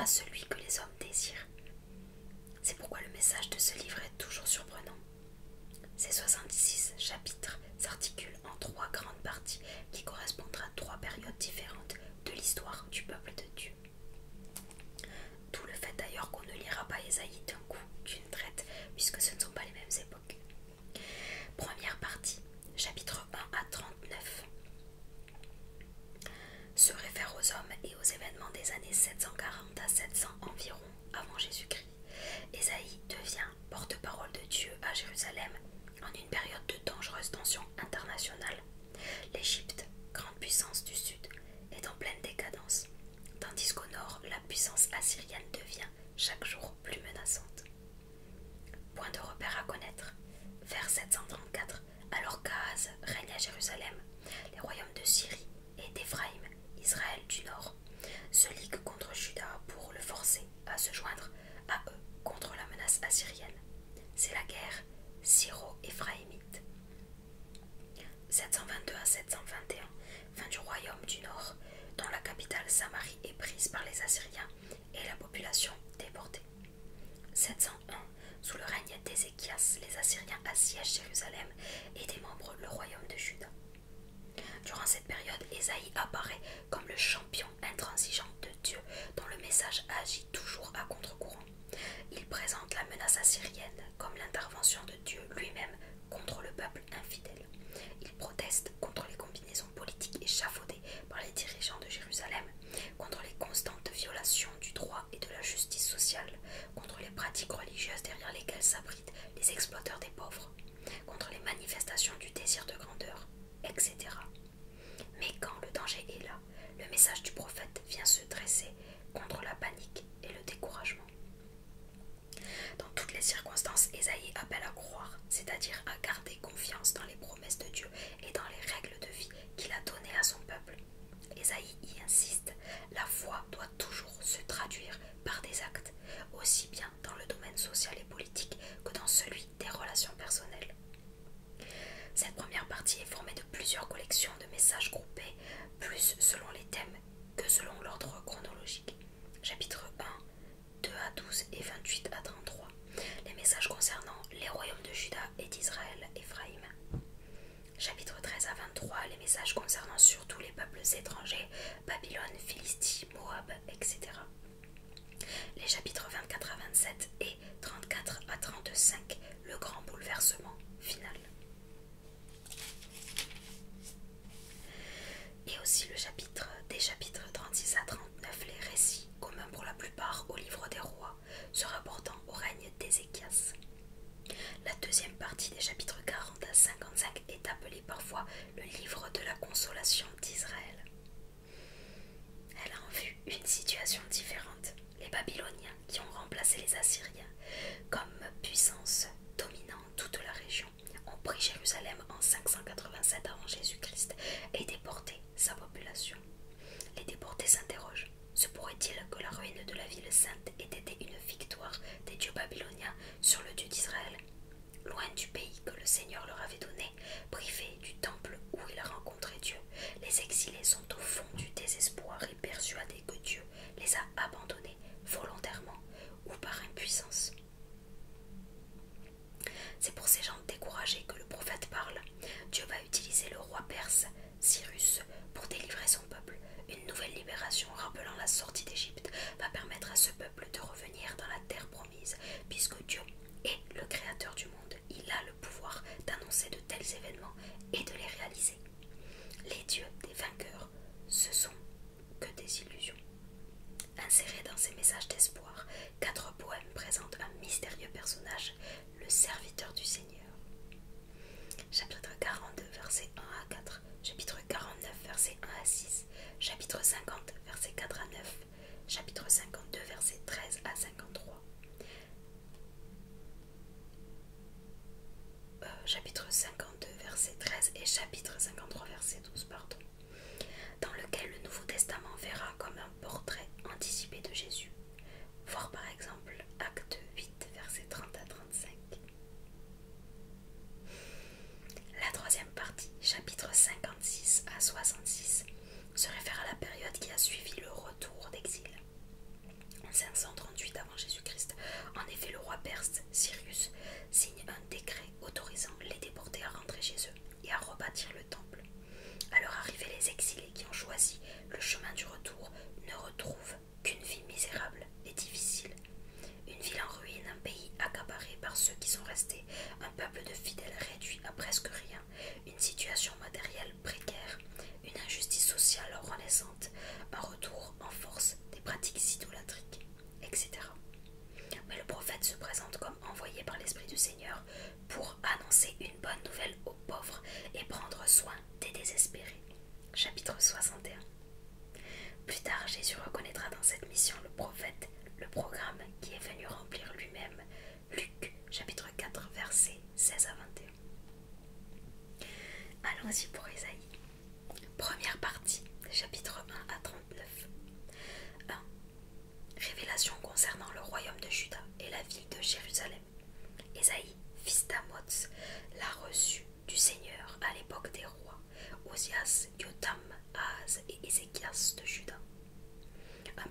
celui que les hommes désirent. C'est pourquoi le message de ce livre est toujours surprenant. Ces 66 chapitres s'articulent en 3 grandes parties qui correspondent à 3 périodes différentes de l'histoire du peuple de Dieu. D'où le fait d'ailleurs qu'on ne lira pas Ésaïe d'un coup, d'une traite, puisque ce ne sont pas les mêmes époques. Première partie, chapitres 1 à 39, se réfère aux hommes et aux événements des années 740 à 700 environ avant Jésus-Christ. Ésaïe devient porte-parole de Dieu à Jérusalem en une période de dangereuse tension internationale. L'Égypte, grande puissance du sud, est en pleine décadence, tandis qu'au nord, la puissance assyrienne devient chaque jour plus menaçante. Point de repère à connaître. Vers 734, alors qu'Ahaz règne à Jérusalem, les royaumes de Syrie et d'Éphraïm, Israël du nord, se liguent contre Juda pour le forcer à se joindre à eux contre la menace assyrienne. C'est la guerre syro-éphraïmite. 722 à 721, fin du royaume du nord, dont la capitale Samarie est prise par les Assyriens et la population déportée. 701, sous le règne d'Ézéchias, les Assyriens assiègent Jérusalem et démembrent le royaume de Juda. Durant cette période, Ésaïe apparaît comme le champion intransigeant de Dieu, dont le message agit toujours à contre-courant. Il présente la menace assyrienne comme l'intervention de Dieu lui-même contre le peuple infidèle. Il proteste contre les combinaisons politiques échafaudées par les dirigeants de Jérusalem, contre les constantes violations du droit et de la justice sociale, contre les pratiques religieuses derrière lesquelles s'abritent les exploiteurs des pauvres, contre les manifestations du désir de grandeur, etc. Mais quand le danger est là, le message du prophète vient se dresser contre la panique et le découragement. Dans toutes les circonstances, Ésaïe appelle à croire, c'est-à-dire à garder confiance dans les promesses de Dieu et dans les règles de vie qu'il a données à son peuple. Ésaïe y insiste, la foi doit toujours se traduire par des actes, aussi bien dans le domaine social et politique que dans celui des relations personnelles. Cette première partie est formée de plusieurs collections de messages groupés, plus selon les thèmes que selon l'ordre chronologique. Chapitre 1, 2 à 12 et 28 à 33. Les messages concernant les royaumes de Juda et d'Israël, Éphraïm. Chapitre 13 à 23, les messages concernant surtout les peuples étrangers, Babylone, Philistie, Moab, etc. Les chapitres 24 à 27 et 34 à 35, le grand bouleversement final. Et aussi des chapitres 36 à 39, les récits, communs pour la plupart au livre des rois, se rapportant au règne d'Ézéchias. La deuxième partie des chapitres 40 à 55 est appelée parfois le livre de la consolation d'Israël. Elle a en vue une situation différente. Les Babyloniens, qui ont remplacé les Assyriens comme puissance dominant toute la région, ont pris Jérusalem en 587 avant Jésus-Christ et déporté sa population. Les déportés s'interrogent. Se pourrait-il que la ruine de la ville sainte ait été une victoire des dieux babyloniens sur le Dieu d'Israël? Loin du pays que le Seigneur leur avait donné, privés du temple où ils rencontraient Dieu, les exilés sont au fond du désespoir et persuadés que Dieu les a abandonnés volontairement ou par impuissance. C'est pour ces gens découragés que le prophète parle. Dieu va utiliser le roi perse, Cyrus, pour délivrer son peuple. Une nouvelle libération rappelant la sortie d'Égypte va permettre à ce peuple de revenir dans la terre promise, puisque Dieu est le créateur du monde. Il a le pouvoir d'annoncer de tels événements et de les réaliser. Les dieux des vainqueurs, ce sont que des illusions. Insérés dans ces messages d'espoir, 4 poèmes présentent un mystérieux personnage, le serviteur du Seigneur. Chapitre 42, versets 1 à 4, chapitre 49, versets 1 à 6, chapitre 50, versets 4 à 9, chapitre 52, versets 13 à 53. Chapitre 52, verset 13 et chapitre 53, verset 12, dans lequel le Nouveau Testament verra comme un portrait anticipé de Jésus. Voir par exemple Acte 8, verset 30 à 35. La troisième partie, chapitre 56 à 66, se réfère à la période qui a suivi le retour des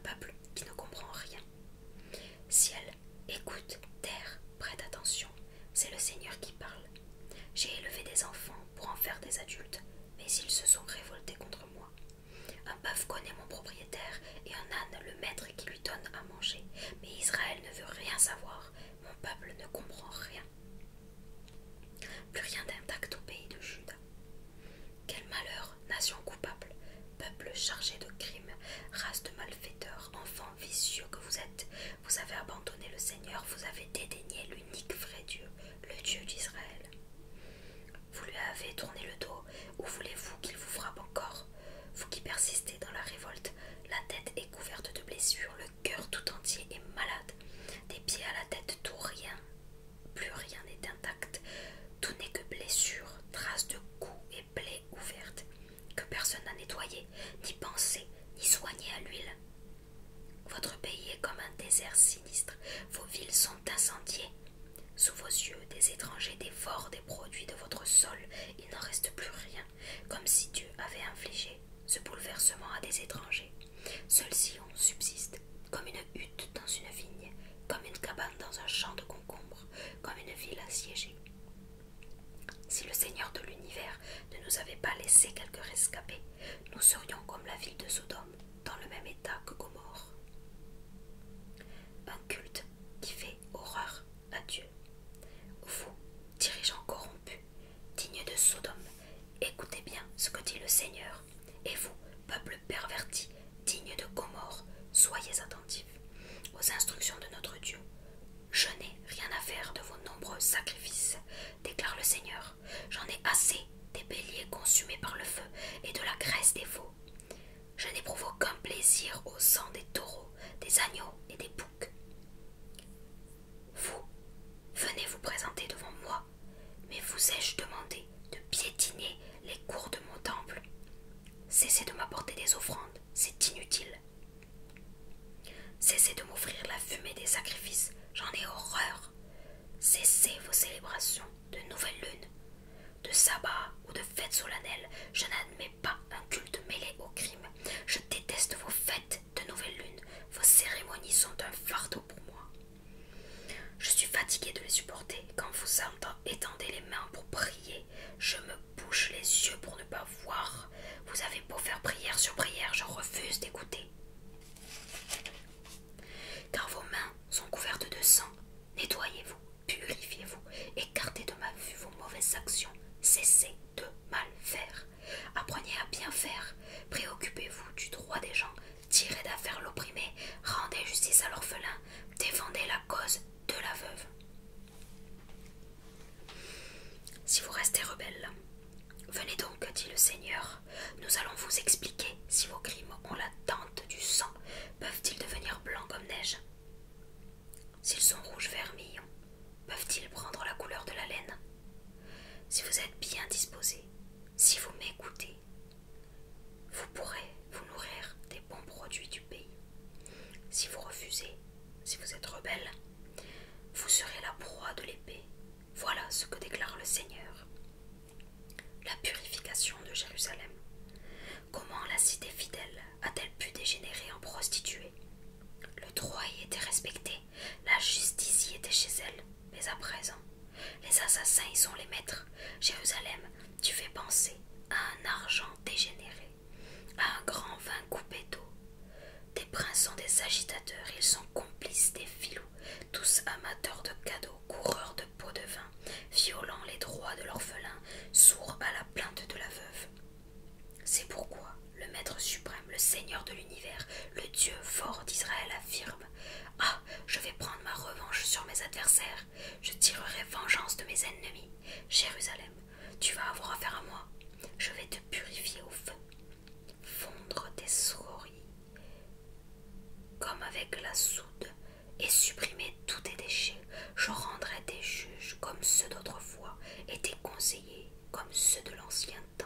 peuple qui ne comprend rien. Ciel, écoute, terre, prête attention, c'est le Seigneur qui parle. J'ai élevé des enfants pour en faire des adultes, mais ils se sont révoltés contre moi. Un bœuf connaît mon propriétaire et un âne le maître qui lui donne à manger, mais Israël ne veut rien savoir, mon peuple ne comprend rien. Plus rien d'intact au pays de Juda. Quel malheur, nation coupable, peuple chargé de crimes, race de malfaiteurs, enfants vicieux que vous êtes. Vous avez abandonné le Seigneur, vous avez dédaigné l'unique vrai Dieu, le Dieu d'Israël. Vous lui avez tourné le dos, ou voulez-vous qu'il vous frappe encore? Vous qui persistez dans la révolte, la tête est couverte de blessures, le cœur tout entier est malade, des pieds à la tête tout rien, plus rien n'est intact, tout n'est que blessures, traces de coups et plaies ouvertes, que personne n'a nettoyé, ni pensé, ni soigné à l'huile. Votre pays est comme un désert sinistre, vos villes sont incendiées. Sous vos yeux, des étrangers dévorent des produits de votre sol, il n'en reste plus rien, comme si Dieu avait infligé ce bouleversement à des étrangers. Seul Sion subsiste, comme une hutte dans une vigne, comme une cabane dans un champ de concombres, comme une ville assiégée. Si le Seigneur de l'univers ne nous avait pas laissé quelques rescapés, nous serions comme la ville de Sodome, dans le même état que Gomorrhe. Un culte qui fait horreur à Dieu. Vous, dirigeants corrompus, dignes de Sodome, écoutez bien ce que dit le Seigneur. Et vous, peuple perverti, digne de Gomorrhe, soyez attentifs aux instructions de notre Dieu. Je n'ai rien à faire de vos nombreux sacrifices, déclare le Seigneur. J'en ai assez des béliers consumés par le feu et de la graisse des veaux. Je n'éprouve aucun plaisir au sang des taureaux, des agneaux et des boucs. Vous, venez vous présenter devant moi, mais vous ai-je demandé de piétiner les cours de mon temple? Cessez de m'apporter des offrandes, c'est inutile. Cessez de m'offrir la fumée des sacrifices, j'en ai horreur. Cessez vos célébrations de nouvelles lunes, de sabbats ou de fêtes solennelles. Je n'admets pas un culte mêlé au crime. Je déteste vos fêtes de nouvelles lunes. Vos cérémonies sont un fardeau pour moi. Je suis fatiguée de les supporter. Quand vous étendez les mains pour prier, je me bouche les yeux pour ne pas voir. Vous avez beau faire prière sur prière, je refuse d'écouter. Car vos mains sont couvertes de sang. Nettoyez-vous, purifiez-vous, écartez de ma vue vos mauvaises actions, cessez de mal faire. Apprenez à bien faire, préoccupez-vous du droit des gens, tirez d'affaire l'opprimé, rendez justice à l'orphelin, défendez la cause de la veuve. Si vous restez rebelles, venez donc, dit le Seigneur, nous allons vous expliquer si vos crimes ont la teinte du sang, peuvent-ils devenir blancs comme neige? S'ils sont rouges vermillons, peuvent-ils prendre la couleur de la laine? Si vous êtes bien disposés, si vous m'écoutez, vous pourrez vous nourrir des bons produits du pays. Si vous refusez, si vous êtes rebelle, vous serez la proie de l'épée. Voilà ce que déclare le Seigneur. La purification de Jérusalem. Comment la cité fidèle a-t-elle pu dégénérer en prostituée? Le droit y était respecté, la justice y était chez elle, mais à présent, les assassins y sont les maîtres. Jérusalem, tu fais penser à un argent dégénéré, à un grand vin coupé d'eau. Tes princes sont des agitateurs, ils sont complices des filous, tous amateurs de cadeaux, coureurs de pots de vin, violant les droits de l'orphelin, sourds à la plainte de la veuve. C'est pourquoi le Maître suprême, le Seigneur de l'univers, le Dieu fort d'Israël affirme: Ah, je vais prendre ma revanche sur mes adversaires, je tirerai vengeance de mes ennemis. Jérusalem, tu vas avoir affaire à moi, je vais te purifier au feu, fondre tes scories comme avec la soude et supprimer tous tes déchets. Je rendrai tes juges comme ceux d'autrefois et tes conseillers comme ceux de l'ancien temps.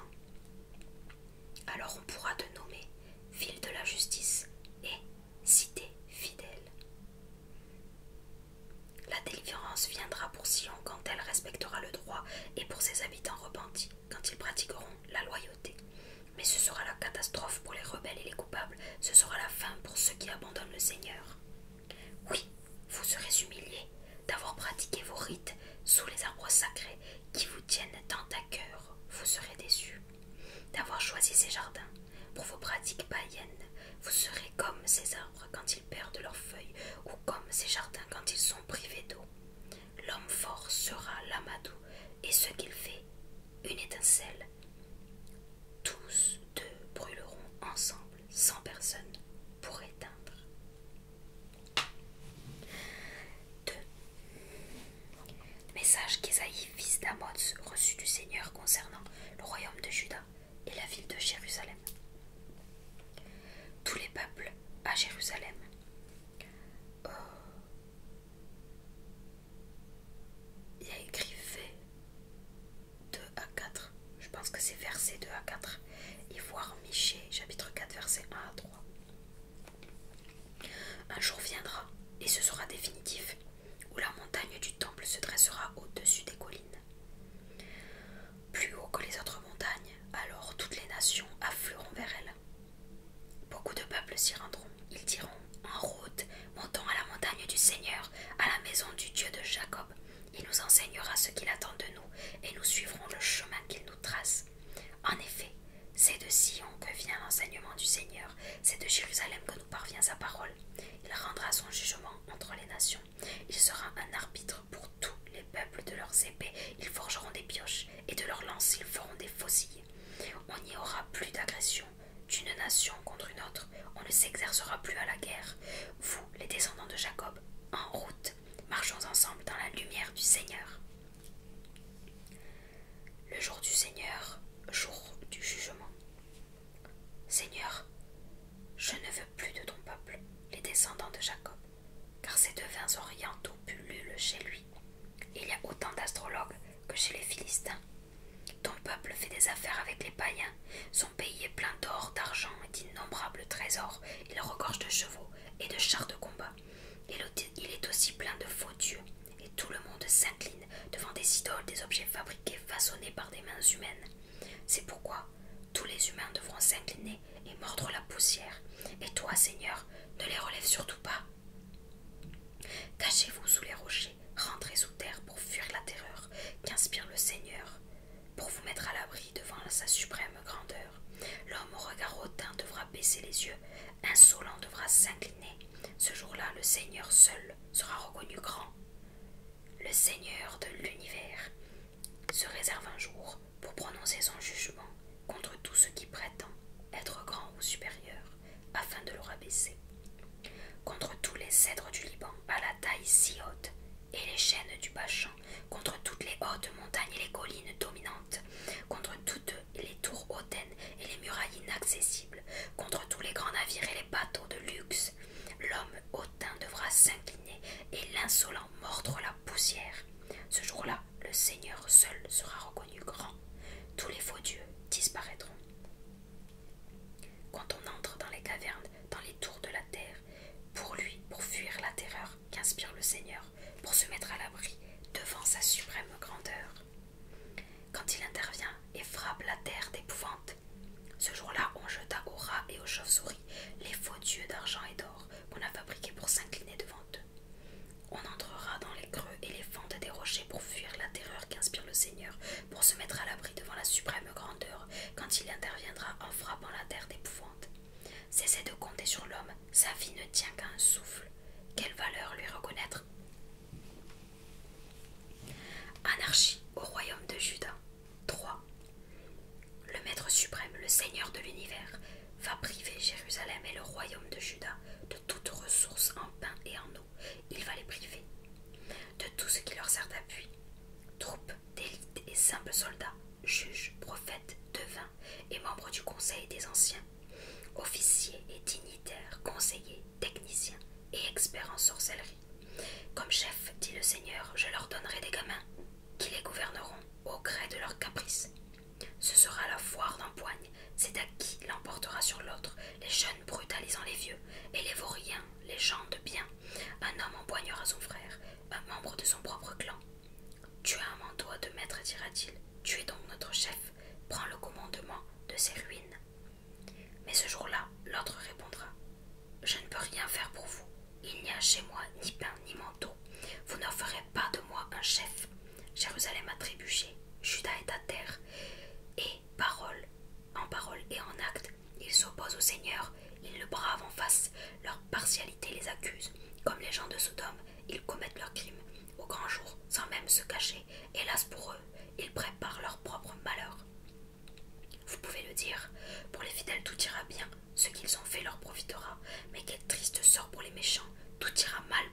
Alors on pourra te nommer ville de la justice et cité fidèle. La délivrance viendra pour Sion quand elle respectera le droit et pour ses habitants repentis quand ils pratiqueront la loyauté. Mais ce sera la catastrophe pour les rebelles et les coupables, ce sera la fin jardin pour ceux qui abandonnent le Seigneur. Oui, vous serez humiliés d'avoir pratiqué vos rites sous les arbres sacrés qui vous tiennent tant à cœur. Vous serez déçus d'avoir choisi ces jardins pour vos pratiques païennes. Vous serez comme ces arbres quand ils perdent leurs feuilles ou comme ces jardins quand ils sont privés d'eau. L'homme fort sera l'amadou et ce qu'il fait, une étincelle. Tous deux brûleront ensemble, sans personne pour éteindre. 2. Message qu'Ésaïe, fils d'Amoz, reçut du Seigneur concernant le royaume de Juda et la ville de Jérusalem. Tous les peuples à Jérusalem. Il y a écrit fait 2 à 4. Je pense que c'est verset 2 à 4. Et voir Michée, chapitre 4, verset 1 à 3. Un jour viendra, et ce sera définitif, où la montagne du temple se dressera au-dessus des collines. Plus haut que les autres montagnes, alors toutes les nations afflueront vers elle. Beaucoup de peuples s'y rendront. Ils diront, en route, montons à la montagne du Seigneur, à la maison du Dieu de Jacob. Il nous enseignera ce qu'il attend de nous, et nous suivrons le chemin qu'il nous trace. En effet, c'est de Sion que vient l'enseignement du Seigneur, c'est de Jérusalem que nous parvient sa parole. Il rendra son jugement entre les nations. Il sera un arbitre pour tous les peuples. De leurs épées, ils forgeront des pioches, et de leurs lances, ils feront des faucilles. On n'y aura plus d'agression d'une nation contre une autre. On ne s'exercera plus à la guerre. Vous, les descendants de Jacob, en route, marchons ensemble dans la lumière du Seigneur. Le jour du Seigneur, jour du jugement. Seigneur, je ne veux plus de ton peuple, les descendants de Jacob, car ces devins orientaux pullulent chez lui. Il y a autant d'astrologues que chez les Philistins. Ton peuple fait des affaires avec les païens. Son pays est plein d'or, d'argent et d'innombrables trésors. Il regorge de chevaux et de chars de combat. Il est aussi plein de faux dieux. Et tout le monde s'incline devant des idoles, des objets fabriqués, façonnés par des mains humaines. C'est pourquoi tous les humains devront s'incliner et mordre la poussière. Et toi, Seigneur, ne les relève surtout pas. Cachez-vous sous les rochers, rentrez sous terre pour fuir la terreur qu'inspire le Seigneur, pour vous mettre à l'abri devant sa suprême grandeur. L'homme au regard hautain devra baisser les yeux, insolent devra s'incliner. Ce jour-là, le Seigneur seul sera reconnu grand. Le Seigneur de l'univers se réserve un jour pour prononcer son jugement contre tout ce qui prétend être grand ou supérieur, afin de le rabaisser. Contre tous les cèdres du Liban à la taille si haute, et les chênes du Bashan, contre toutes les hautes montagnes et les collines dominantes, contre toutes les tours hautaines et les murailles inaccessibles, contre tous les grands navires et les bateaux de luxe. L'homme hautain devra s'incliner et l'insolent mordre la poussière. Ce jour-là, le Seigneur seul sera reconnu grand. Tous les faux dieux disparaîtront. Quand on entre dans les cavernes, dans les tours de la terre, pour fuir la terreur qu'inspire le Seigneur, pour se mettre à l'abri devant sa suprême grandeur. Quand il intervient et frappe la terre d'épouvante, ce jour-là on jeta aux rats et aux chauves-souris les faux dieux d'argent et d'or qu'on a fabriqués pour s'incliner devant eux. On entrera dans les creux et les fentes des rochers pour fuir la terreur qu'inspire le Seigneur, pour se mettre à l'abri devant la suprême grandeur quand il interviendra en frappant la terre d'épouvante. Cessez de compter sur l'homme, sa vie ne tient qu'à un souffle. Quelle valeur lui reconnaître? Anarchie au royaume de Juda. 3. Le Maître suprême, le Seigneur de l'univers, va priver Jérusalem et le royaume de Juda de toute ressource en pain et en eau. Il va les priver de tout ce qui leur sert d'appui. Troupes d'élite et simples soldats, juges, prophètes, devins et membres du conseil des anciens, officiers et dignitaires, conseillers, techniciens et experts en sorcellerie. Comme chef, dit le Seigneur, je leur donnerai des gamins qui les gouverneront au gré de leurs caprices. Ce sera la foire d'empoigne, c'est à qui l'emportera sur l'autre, les jeunes brutalisant les vieux, et les vauriens, les gens de bien. Un homme empoignera son frère, un membre de son propre clan. Tu as un manteau à 2 mètres, dira-t-il. Tu es donc notre chef, prends le commandement de ces ruines. Mais ce jour-là, l'autre répondra, Jérusalem a trébuché, Juda est à terre, et en parole et en acte, ils s'opposent au Seigneur, ils le bravent en face, leur partialité les accuse. Comme les gens de Sodome, ils commettent leurs crimes au grand jour, sans même se cacher. Hélas pour eux, ils préparent leur propre malheur. Vous pouvez le dire, pour les fidèles tout ira bien, ce qu'ils ont fait leur profitera, mais quel triste sort pour les méchants, tout ira mal